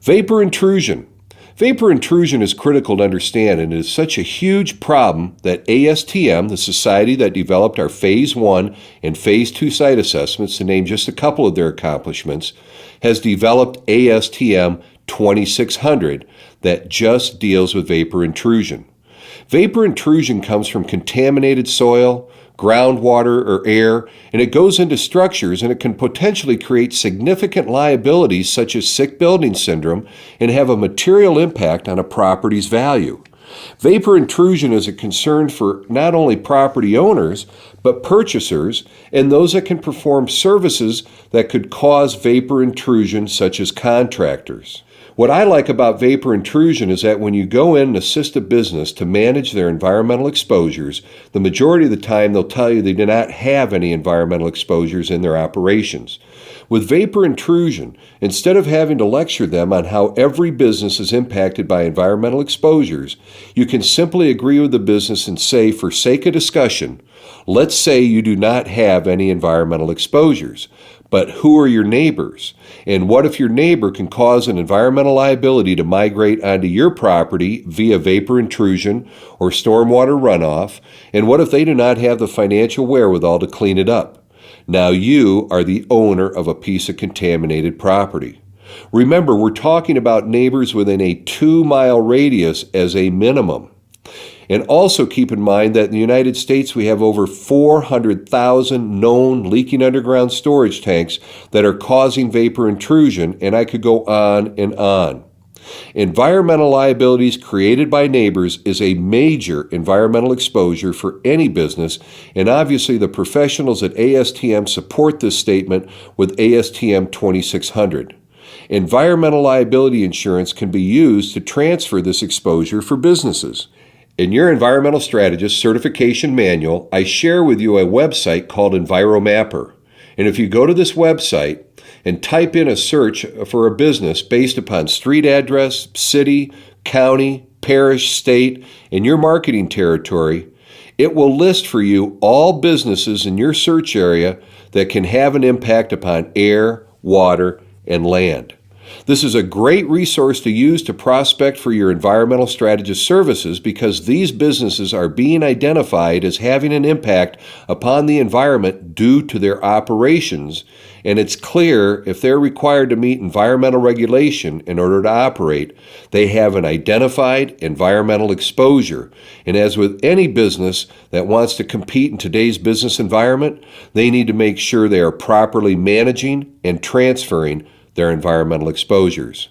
Vapor intrusion. Vapor intrusion is critical to understand, and it is such a huge problem that ASTM, the society that developed our Phase 1 and Phase 2 site assessments, to name just a couple of their accomplishments, has developed ASTM 2600 that just deals with vapor intrusion. Vapor intrusion comes from contaminated soil, groundwater, or air, and it goes into structures, and it can potentially create significant liabilities such as sick building syndrome and have a material impact on a property's value. Vapor intrusion is a concern for not only property owners, but purchasers and those that can perform services that could cause vapor intrusion, such as contractors. What I like about vapor intrusion is that when you go in and assist a business to manage their environmental exposures, the majority of the time they'll tell you they do not have any environmental exposures in their operations. With vapor intrusion, instead of having to lecture them on how every business is impacted by environmental exposures, you can simply agree with the business and say, for sake of discussion, let's say you do not have any environmental exposures. But who are your neighbors? And what if your neighbor can cause an environmental liability to migrate onto your property via vapor intrusion or stormwater runoff? And what if they do not have the financial wherewithal to clean it up? Now you are the owner of a piece of contaminated property. Remember, we're talking about neighbors within a 2-mile radius as a minimum. And also keep in mind that in the United States we have over 400,000 known leaking underground storage tanks that are causing vapor intrusion, and I could go on and on. Environmental liabilities created by neighbors is a major environmental exposure for any business, and obviously the professionals at ASTM support this statement with ASTM 2600. Environmental liability insurance can be used to transfer this exposure for businesses. In your Environmental Strategist Certification Manual, I share with you a website called EnviroMapper. And if you go to this website and type in a search for a business based upon street address, city, county, parish, state, and your marketing territory, it will list for you all businesses in your search area that can have an impact upon air, water, and land. This is a great resource to use to prospect for your environmental strategist services, because these businesses are being identified as having an impact upon the environment due to their operations, and it's clear if they're required to meet environmental regulation in order to operate, they have an identified environmental exposure. And as with any business that wants to compete in today's business environment, they need to make sure they are properly managing and transferring their environmental exposures.